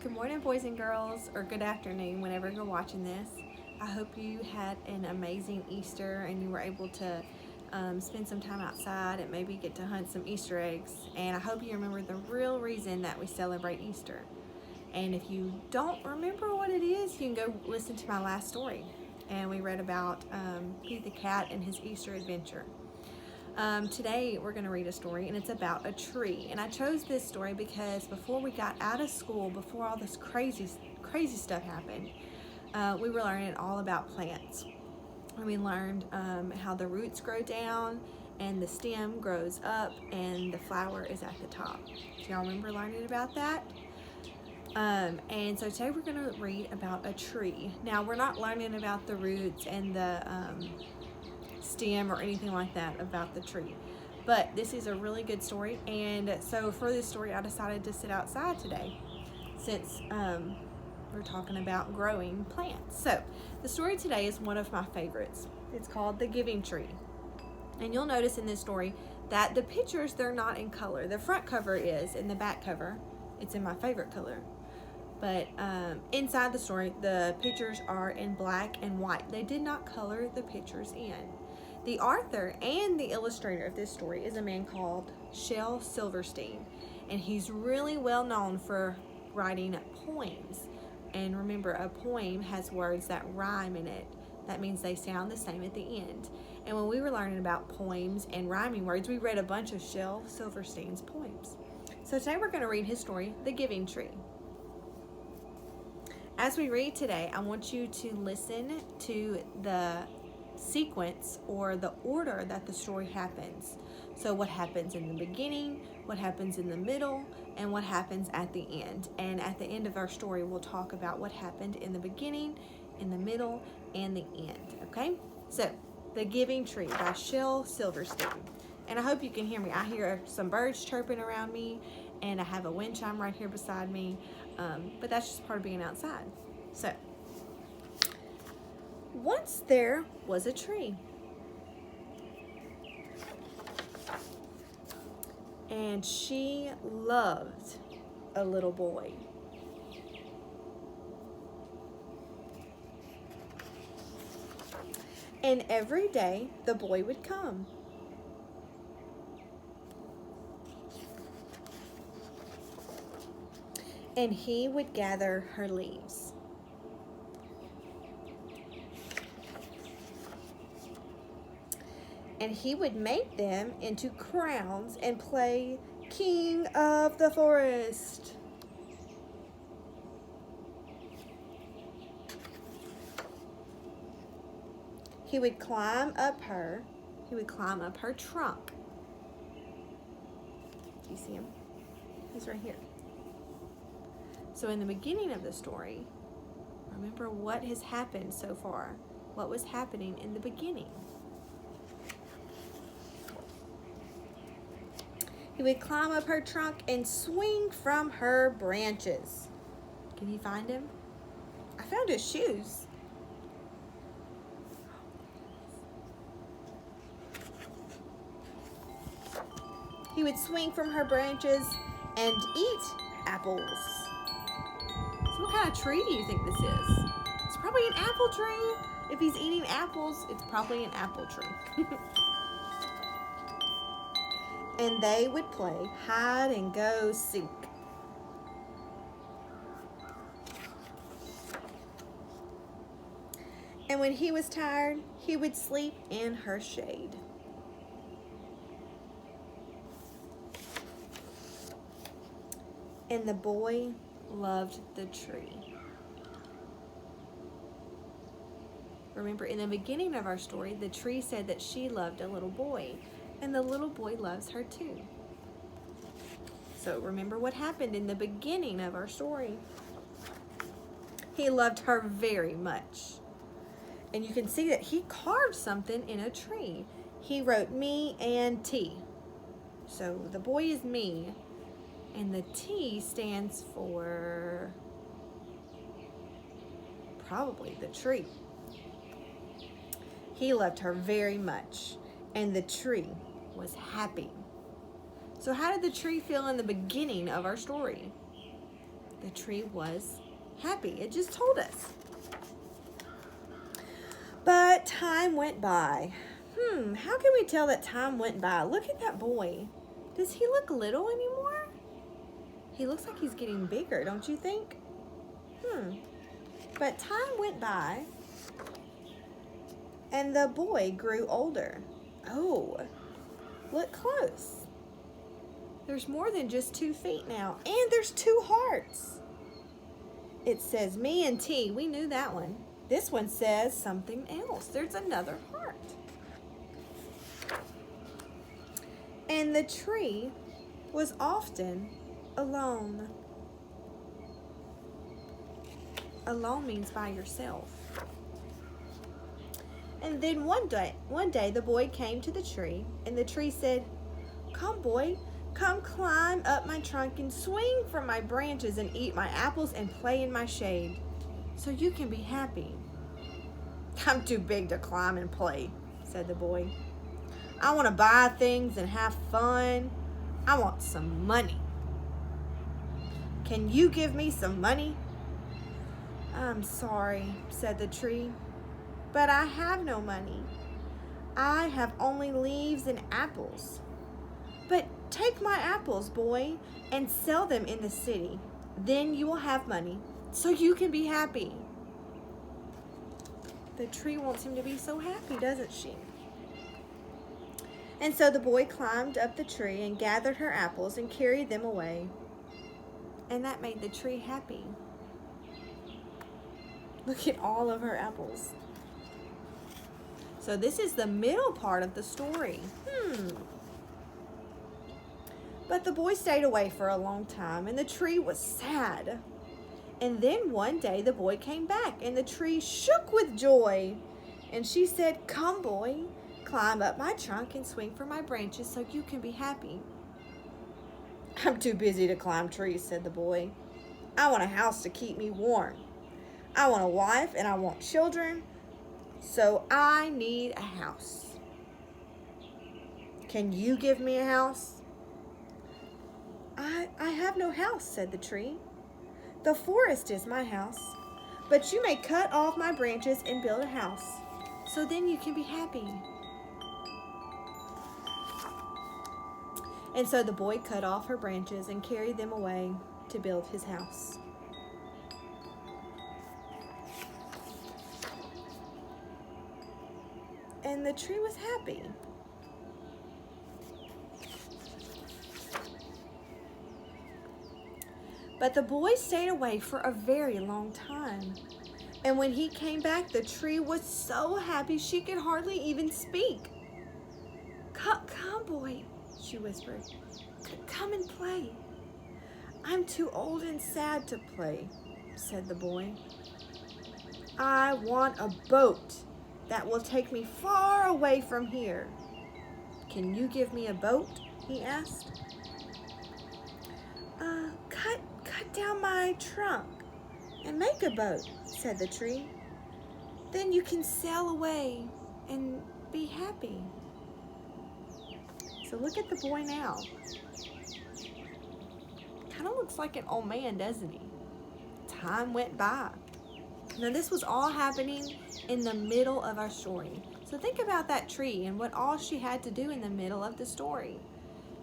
Good morning, boys and girls, or good afternoon, whenever you're watching this. I hope you had an amazing Easter and you were able to spend some time outside and maybe get to hunt some Easter eggs. And I hope you remember the real reason that we celebrate Easter. And if you don't remember what it is, you can go listen to my last story. And we read about Pete the Cat and his Easter adventure. Today we're going to read a story, and it's about a tree. And I chose this story because before we got out of school, before all this crazy stuff happened, we were learning all about plants. And we learned how the roots grow down, and the stem grows up, and the flower is at the top. Do y'all remember learning about that? And so today we're going to read about a tree. Now, we're not learning about the roots and the stem or anything like that about the tree, but this is a really good story. And so for this story, I decided to sit outside today since we're talking about growing plants. So the story today is one of my favorites. It's called The Giving Tree. And you'll notice in this story that the pictures, they're not in color. The front cover is, and the back cover, it's in my favorite color. But inside the story, the pictures are in black and white. They did not color the pictures in. The author and the illustrator of this story is a man called Shel Silverstein, and he's really well known for writing poems. And remember, a poem has words that rhyme in it. That means they sound the same at the end. And when we were learning about poems and rhyming words, we read a bunch of Shel Silverstein's poems. So today we're going to read his story, The Giving Tree. As we read today, I want you to listen to the sequence or the order that the story happens. So what happens in the beginning, what happens in the middle, and what happens at the end. And at the end of our story, we'll talk about what happened in the beginning, in the middle, and the end. Okay? So, The Giving Tree by Shel Silverstein. And I hope you can hear me. I hear some birds chirping around me, and I have a wind chime right here beside me. But that's just part of being outside. So, once there was a tree, and she loved a little boy. And every day the boy would come. And he would gather her leaves. And he would make them into crowns and play King of the Forest. He would climb up her trunk. Do you see him? He's right here. So in the beginning of the story, remember what has happened so far. What was happening in the beginning? He would climb up her trunk and swing from her branches. Can you find him? I found his shoes. He would swing from her branches and eat apples. So what kind of tree do you think this is? It's probably an apple tree. If he's eating apples, it's probably an apple tree. And they would play hide and go seek. And when he was tired, he would sleep in her shade. And the boy loved the tree. Remember, in the beginning of our story, the tree said that she loved a little boy, and the little boy loves her too. So remember what happened in the beginning of our story. He loved her very much. And you can see that he carved something in a tree. He wrote me and T. So the boy is me, and the T stands for probably the tree. He loved her very much, and the tree was happy. So how did the tree feel in the beginning of our story? The tree was happy. It just told us. But time went by. How can we tell that time went by? Look at that boy. Does he look little anymore? He looks like he's getting bigger, don't you think? But time went by, and the boy grew older. Oh, look close. There's more than just 2 feet now, and there's 2 hearts. It says me and T. We knew that one. This one says something else. There's another heart. And the tree was often alone. Alone means by yourself. And then one day the boy came to the tree, and the tree said, "Come, boy, come climb up my trunk and swing from my branches and eat my apples and play in my shade, so you can be happy." "I'm too big to climb and play," said the boy. "I want to buy things and have fun. I want some money. Can you give me some money?" "I'm sorry," said the tree, "but I have no money. I have only leaves and apples. But take my apples, boy, and sell them in the city. Then you will have money, so you can be happy." The tree wants him to be so happy, doesn't she? And so the boy climbed up the tree and gathered her apples and carried them away. And that made the tree happy. Look at all of her apples. So this is the middle part of the story. But the boy stayed away for a long time, and the tree was sad. And then one day the boy came back, and the tree shook with joy. And she said, "Come, boy, climb up my trunk and swing from my branches so you can be happy." "I'm too busy to climb trees," said the boy. "I want a house to keep me warm. I want a wife and I want children, so I need a house. Can you give me a house?" I have no house," said the tree. "The forest is my house, but you may cut off my branches and build a house, so then you can be happy." And so the boy cut off her branches and carried them away to build his house. And the tree was happy. But the boy stayed away for a very long time. And when he came back, the tree was so happy she could hardly even speak. Come, boy," she whispered. "Come and play." "I'm too old and sad to play," said the boy. "I want a boat that will take me far away from here. Can you give me a boat?" he asked. Cut down my trunk and make a boat," said the tree. "Then you can sail away and be happy." So look at the boy now. Kind of looks like an old man, doesn't he? Time went by. Now this was all happening in the middle of our story. So think about that tree and what all she had to do in the middle of the story.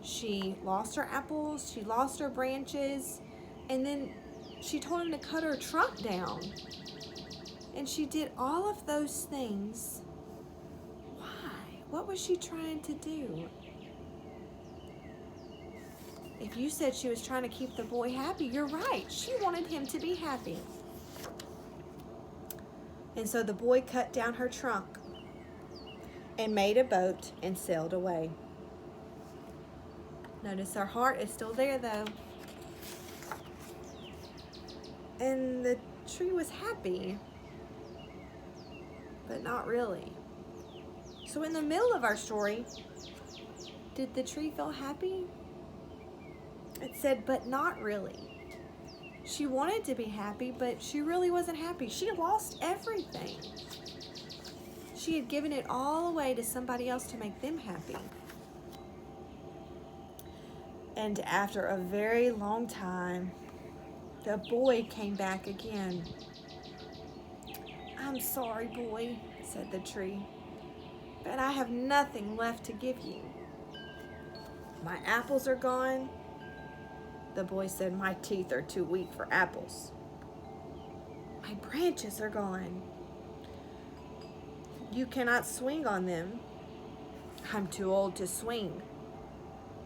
She lost her apples, she lost her branches, and then she told him to cut her trunk down. And she did all of those things. Why? What was she trying to do? If you said she was trying to keep the boy happy, you're right. She wanted him to be happy. And so the boy cut down her trunk and made a boat and sailed away. Notice her heart is still there, though. And the tree was happy, but not really. So in the middle of our story, did the tree feel happy? It said, but not really. She wanted to be happy, but she really wasn't happy. She lost everything. She had given it all away to somebody else to make them happy. And after a very long time, The boy came back again. "I'm sorry, boy," said the tree, "but I have nothing left to give you." "My apples are gone." The boy said, "My teeth are too weak for apples." "My branches are gone." "You cannot swing on them." "I'm too old to swing,"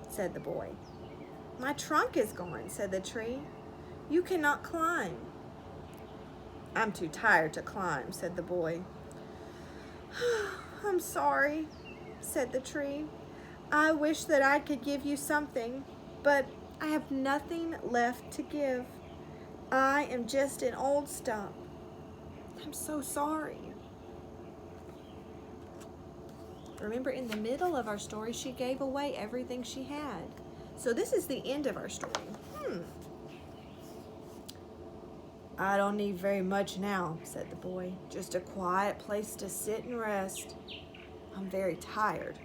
said the boy. "My trunk is gone," said the tree. "You cannot climb." "I'm too tired to climb," said the boy. "I'm sorry," said the tree. "I wish that I could give you something, but I have nothing left to give. I am just an old stump. I'm so sorry." Remember, in the middle of our story, she gave away everything she had. So this is the end of our story. "I don't need very much now," said the boy. "Just a quiet place to sit and rest. I'm very tired."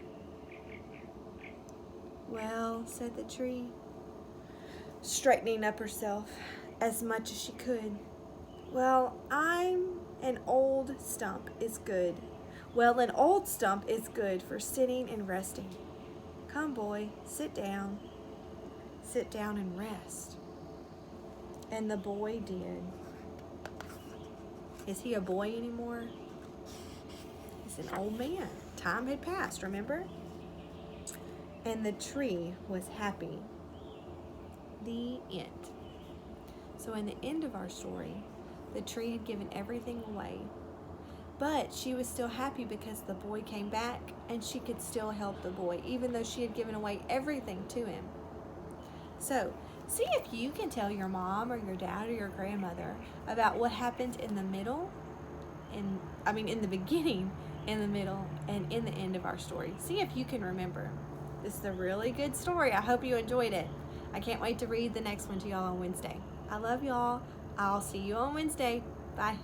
"Well," said the tree, straightening up herself as much as she could. "Well, I'm an old stump is good. Well, an old stump is good for sitting and resting. Come, boy, sit down. Sit down and rest." And the boy did. Is he a boy anymore? He's an old man. Time had passed, remember? And the tree was happy. The end. So in the end of our story, the tree had given everything away. But she was still happy because the boy came back and she could still help the boy, even though she had given away everything to him. So, see if you can tell your mom or your dad or your grandmother about what happened in the middle, in the beginning, in the middle, and in the end of our story. See if you can remember. This is a really good story. I hope you enjoyed it. I can't wait to read the next one to y'all on Wednesday. I love y'all. I'll see you on Wednesday. Bye.